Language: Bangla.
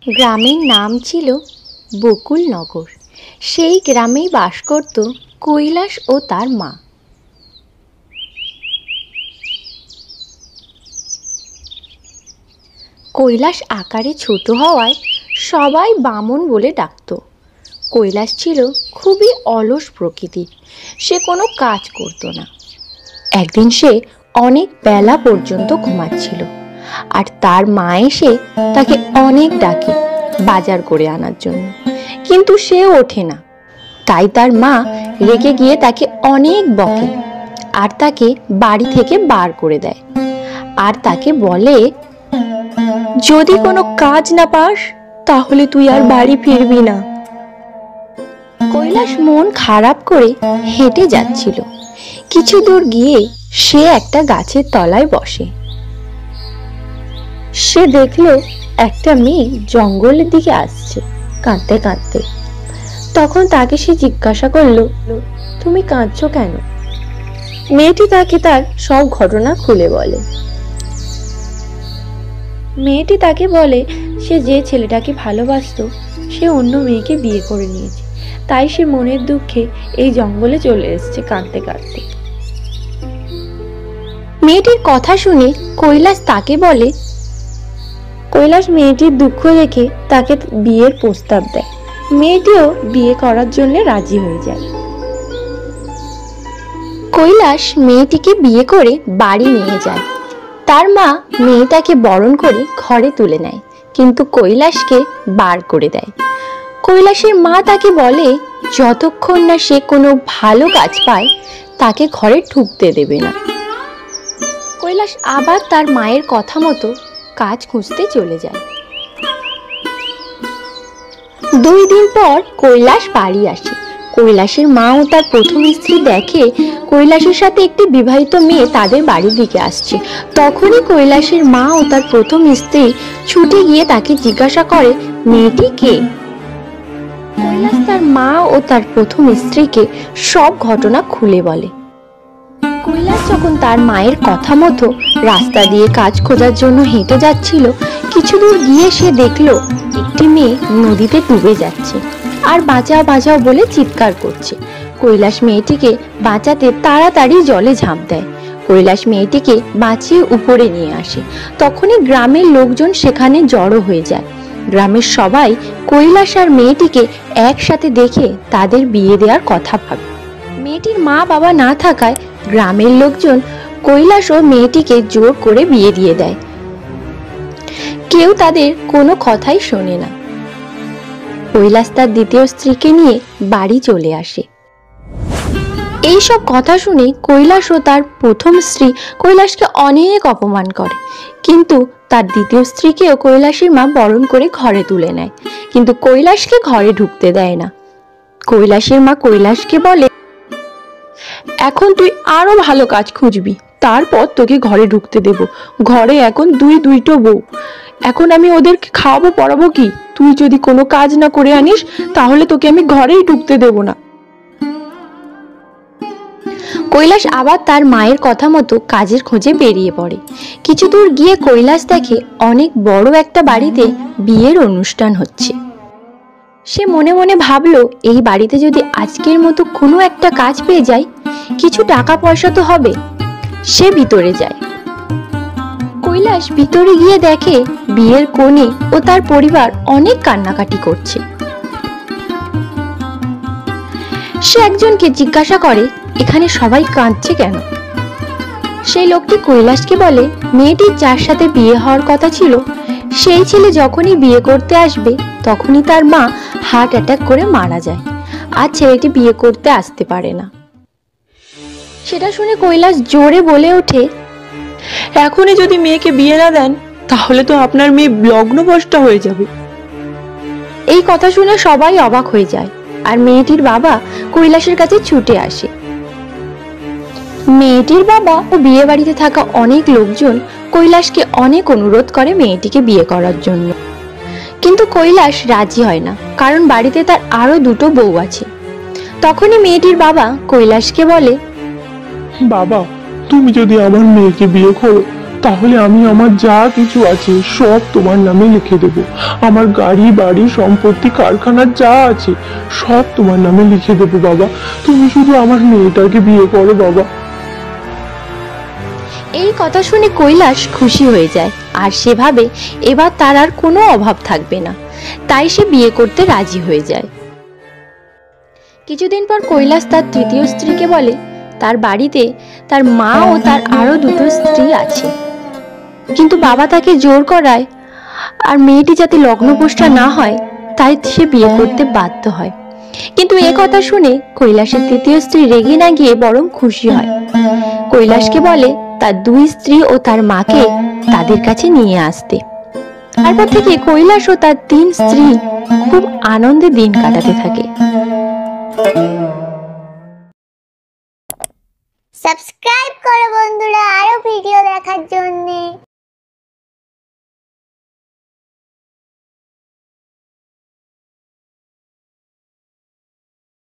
গ্রামের নাম ছিল বকুলনগর। সেই গ্রামেই বাস করত কৈলাস ও তার মা। কৈলাস আকারে ছোট হওয়ায় সবাই বামন বলে ডাকত। কৈলাস ছিল খুবই অলস প্রকৃতির, সে কোনো কাজ করত না। একদিন সে অনেক বেলা পর্যন্ত ঘুমাচ্ছিল, আর তার মা এসে তাকে অনেক ডাকে বাজার করে আনার জন্য, কিন্তু সে ওঠে না। তাই তার মা রেগে গিয়ে তাকে অনেক বকে আর তাকে বাড়ি থেকে বার করে দেয়, আর তাকে বলে, যদি কোনো কাজ না পাস তাহলে তুই আর বাড়ি ফিরবি না। কৈলাস মন খারাপ করে হেঁটে যাচ্ছিল। কিছু দূর গিয়ে সে একটা গাছের তলায় বসে। সে দেখলো একটা মেয়ে জঙ্গলের দিকে আসছে কাঁদতে কাঁদতে। তখন তাকে সে জিজ্ঞাসা করলো, তুমি কাঁদছো কেন? মেয়েটি তাকে তার সব ঘটনা খুলে বলে। মেয়েটি তাকে বলে, সে যে ছেলেটাকে ভালোবাসতো সে অন্য মেয়েকে বিয়ে করে নিয়েছে, তাই সে মনের দুঃখে এই জঙ্গলে চলে এসেছে কাঁদতে কাঁদতে। মেয়েটির কথা শুনে কৈলাস তাকে বলে, কৈলাস মেয়েটির দুঃখ দেখে তাকে বিয়ের প্রস্তাব দেয়। মেয়েটিও বিয়ে করার জন্য রাজি হয়ে যায়। কৈলাস মেয়েটিকে বিয়ে করে বাড়ি নিয়ে যায়। তার মা মেয়েটাকে বরণ করে ঘরে তুলে নেয়, কিন্তু কৈলাসকে বার করে দেয়। কৈলাসের মা তাকে বলে, যতক্ষণ না সে কোনো ভালো কাজ পায় তাকে ঘরে ঢুকতে দেবে না। কৈলাস আবার তার মায়ের কথা মতো কাজ খুঁজতে চলে যায়। 2 দিন পর কৈলাস বাড়ি আসে। কৈলাসের মা ও তার প্রথম স্ত্রী দেখে কৈলাসের সাথে একটি বিবাহিত মেয়ে তাদের বাড়ির দিকে আসছে। তখনই কৈলাসের মা ও তার প্রথম স্ত্রী ছুটে গিয়ে তাকে জিজ্ঞাসা করে, মেয়েটি কে? কৈলাস তার মা ও তার প্রথম স্ত্রীকে সব ঘটনা খুলে বলে। কৈলাস যখন তার মায়ের কথা মতো রাস্তা দিয়ে কাজ খোঁজার জন্য হেঁটে যাচ্ছিল, কিছু দূর গিয়ে সে দেখলো একটি মেয়ে নদীতে ডুবে যাচ্ছে আর বাঁচাও বাঁচাও বলে চিৎকার করছে। কৈলাস মেয়েটিকে বাঁচাতে তাড়াতাড়ি জলে ঝাঁপ দেয়। কৈলাস মেয়েটিকে বাঁচিয়ে উপরে নিয়ে আসে। তখনই গ্রামের লোকজন সেখানে জড়ো হয়ে যায়। গ্রামের সবাই কৈলাস আর মেয়েটিকে একসাথে দেখে তাদের বিয়ে দেওয়ার কথা ভাবে। মেয়েটির মা বাবা না থাকায় গ্রামের লোকজন কৈলাস ও মেয়েটিকে জোর করে বিয়ে দিয়ে দেয়। কেউ তাদের কোনো কথাই শোনে না। কৈলাস তার দ্বিতীয় স্ত্রীকে নিয়ে বাড়ি চলে আসে। এইসব কথা শুনে কৈলাস ও তার প্রথম স্ত্রী কৈলাসকে অনেক অপমান করে, কিন্তু তার দ্বিতীয় স্ত্রীকেও কৈলাসের মা বরণ করে ঘরে তুলে নেয়, কিন্তু কৈলাসকে ঘরে ঢুকতে দেয় না। কৈলাসের মা কৈলাসকে বলে, এখন তুই আরো ভালো কাজ খুঁজবি, তারপর তোকে ঘরে ঢুকতে দেব। ঘরে এখন দুটো বউ, এখন আমি ওদেরকে খাওয়াবো পড়াবো কি? তুই যদি কোনো কাজ না করে আনিস তাহলে তোকে আমি ঘরেই ঢুকতে দেব না। কৈলাস আবার তার মায়ের কথা মতো কাজের খোঁজে বেরিয়ে পড়ে। কিছু দূর গিয়ে কৈলাস দেখে অনেক বড় একটা বাড়িতে বিয়ের অনুষ্ঠান হচ্ছে। সে মনে মনে ভাবলো, এই বাড়িতে যদি আজকের মতো কোনো একটা কাজ পেয়ে যায়, কিছু টাকা পয়সা তো হবে। সে ভিতরে যায়। কৈলাস ভিতরে গিয়ে দেখে বিয়ের কনে ও তার পরিবার অনেক কান্নাকাটি করছে। সে একজনকে জিজ্ঞাসা করে, এখানে সবাই কাঁদছে কেন? সেই লোকটি কৈলাসকে বলে, মেয়েটির যার সাথে বিয়ে হওয়ার কথা ছিল সেই ছেলে যখনই বিয়ে করতে আসবে তখনই তার মা হার্ট অ্যাটাক করে মারা যায়, আর ছেলেটি বিয়ে করতে আসতে পারে না। সেটা শুনে কৈলাস জোরে বলে ওঠে, এখনই যদি মেয়েকে বিয়ে না দেন তাহলে তো আপনার মেয়ে লগ্নভ্রষ্ট হয়ে যাবে। এই কথা শুনে সবাই অবাক হয়ে যায়, আর মেয়েটির বাবা কৈলাসের কাছে ছুটে আসে। মেয়েটির বাবা ও বিয়ে বাড়িতে থাকা অনেক লোকজন কৈলাসকে অনেক অনুরোধ করে মেয়েটিকে বিয়ে করার জন্য, কিন্তু কৈলাস রাজি হয় না, কারণ বাড়িতে তার আরো 2 বউ আছে। তখনই মেয়েটির বাবা কৈলাসকে বলে, বাবা, তুমি যদি আমার মেয়েকে বিয়ে করো তাহলে আমি আমার যা কিছু আছে সব তোমার নামে লিখে দেব। আমার গাড়ি বাড়ি সম্পত্তি কারখানা যা আছে সব তোমার নামে লিখে দেবো বাবা। তুমি শুধু আমার মেয়েটাকে বিয়ে করো বাবা। এই কথা শুনে কৈলাস খুশি হয়ে যায় আর সেভাবে এবার তার আর কোনো অভাব থাকবে না। তাই সে বিয়ে করতে রাজি হয়ে যায়। কিছুদিন পর কৈলাস তার তৃতীয় স্ত্রীকে বলে তার বাড়িতে তার মা ও তার আরো দুটো স্ত্রী আছে, কিন্তু বাবা তাকে জোর করায় আর মেয়েটি যাতে লগ্নভ্রষ্টা না হয় তাই সে বিয়ে করতে বাধ্য হয়। কিন্তু এ কথা শুনে কৈলাসের তৃতীয় স্ত্রী রেগে না গিয়ে বরং খুশি হয়। কৈলাসকে বলে তার দুই স্ত্রী ও তার মাকে তাদের কাছে নিয়ে আসতে। তারপর থেকে কৈলাস ও তার তিন স্ত্রী খুব আনন্দে দিন কাটাতে থাকে।